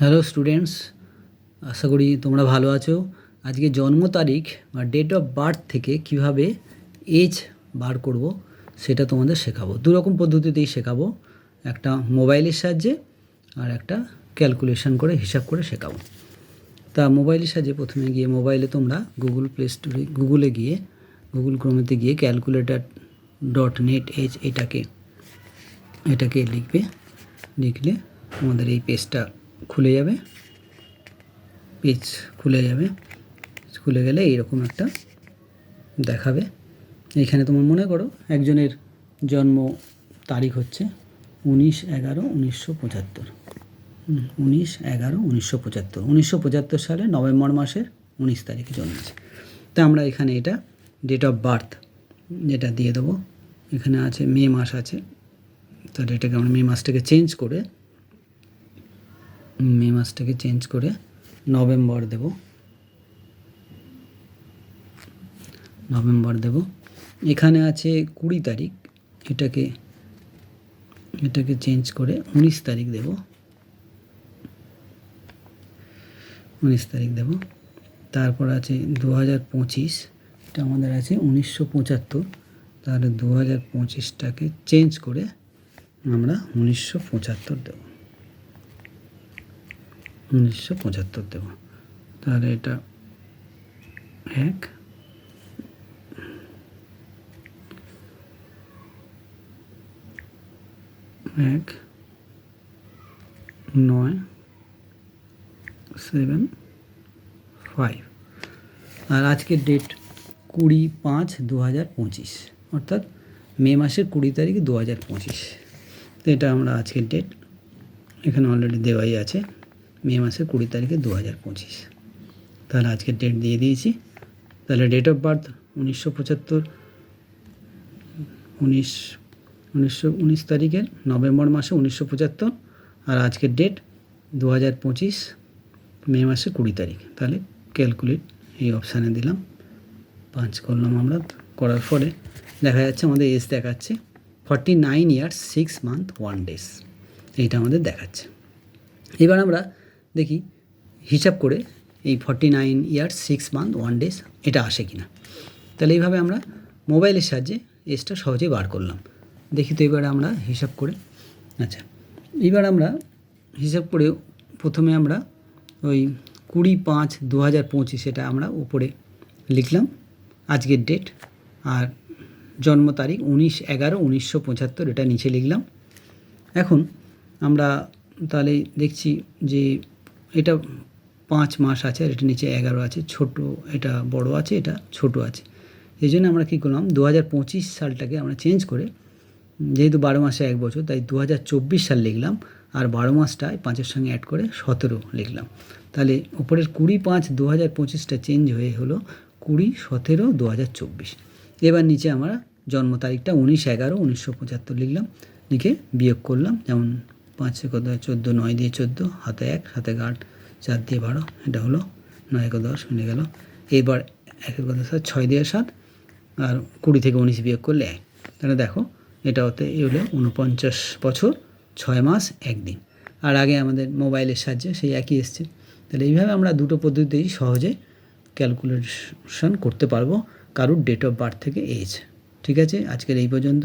Hello students, আশা করি তোমরা ভালো আছো। আজকে জন্ম তারিখ বা ডেট অফ বার্থ থেকে কিভাবে এজ বার করব সেটা তোমাদের শেখাবো। দুরকম পদ্ধতিতেই শেখাবো, একটা মোবাইলের সাহায্যে আর একটা ক্যালকুলেশন করে হিসাব করে শেখাবো। তা মোবাইলের সাহায্যে প্রথমে গিয়ে মোবাইলে তোমরা গুগল প্লে স্টোরে গুগলে গিয়ে গুগল ক্রোমেতে গিয়ে calculator.net এজ এটাকে লিখলে তোমাদের এই পেজটা খুলে যাবে। পেজ খুলে গেলে এইরকম একটা দেখাবে। এইখানে তোমার মনে করো একজনের জন্ম তারিখ হচ্ছে 19/11/1975। 19/11/1975 সালে নভেম্বর মাসের 19 তারিখে জন্মেছে। তা আমরা এখানে এটা ডেট অফ বার্থ যেটা দিয়ে দেবো। এখানে আছে মে মাস আছে, তো এটাকে আমরা মে মাসটাকে চেঞ্জ করে নভেম্বর দেব। এখানে আছে 20 তারিখ, এটাকে চেঞ্জ করে 19 তারিখ দেব। তারপর আছে 2025, এটা আমাদের আছে 1975, তাহলে 2025টাকে চেঞ্জ করে আমরা 1975 দেব। তাহলে এটা 1975। আর আজকের ডেট 20/5/2025, অর্থাৎ মে মাসের 20 তারিখ 2025। তো এটা আমরা আজকের ডেট এখানে অলরেডি দেওয়াই আছে, মে মাসের 20 তারিখে 2025। তাহলে আজকের ডেট দিয়ে দিয়েছি। তাহলে ডেট অফ বার্থ 19 তারিখের নভেম্বর মাসে 1975, আর আজকের ডেট 2025 মে মাসে 20 তারিখ। তাহলে ক্যালকুলেট এই অপশানে দিলাম, 5 করলাম আমরা। করার পরে দেখা যাচ্ছে আমাদের এজ দেখাচ্ছে 49 years 6 months 1 days, এইটা আমাদের দেখাচ্ছে। এবার আমরা দেখি হিসাব করে এই 49 years 6 months 1 days এটা আসে কিনা। তাহলে এইভাবে আমরা মোবাইলের সাহায্যে এজটা সহজেই বার করলাম। দেখি তো এবার আমরা হিসাব করে। আচ্ছা, এবার আমরা হিসাব করে প্রথমে আমরা ওই 20/5/2025 এটা আমরা উপরে লিখলাম আজকের ডেট, আর জন্ম তারিখ 19/11/1975 এটা নিচে লিখলাম। এখন আমরা তাহলে দেখছি যে এটা 5 মাস আছে আর এটা নিচে 11 আছে, ছোট এটা বড় আছে, এটা ছোট আছে। এই জন্য আমরা কী করলাম, 2025 সালটাকে আমরা চেঞ্জ করে, যেহেতু 12 মাসে 1 বছর, তাই 2024 সাল লিখলাম, আর 12 মাসটায় 5-এর সঙ্গে অ্যাড করে 17 লিখলাম। তাহলে উপরের 20/5/2025টা চেঞ্জ হয়ে হলো 20/17/2024। এবার নিচে আমরা জন্ম তারিখটা 19/11/1975 লিখলাম, লিখে বিয়োগ করলাম। যেমন 5 কত 14, 9 দিয়ে 14, হাতে 1, হাতে 8, 4 দিয়ে 12, এটা হলো 9 10 মিলে গেল। এবার 1 কথা 7, 6 দিয়ে 7, আর 20 থেকে 19 বিয়োগ করলে 1। তাহলে দেখো এটা হতে হলো 49 বছর 6 মাস 1 দিন। আর আগে আমাদের মোবাইলের সাহায্যে সেই একই এসছে। তাহলে এইভাবে আমরা দুটো পদ্ধতিতেই সহজে ক্যালকুলেশন করতে পারবো কারুর ডেট অফ বার্থ থেকে এজ। ঠিক আছে, আজকের এই পর্যন্ত।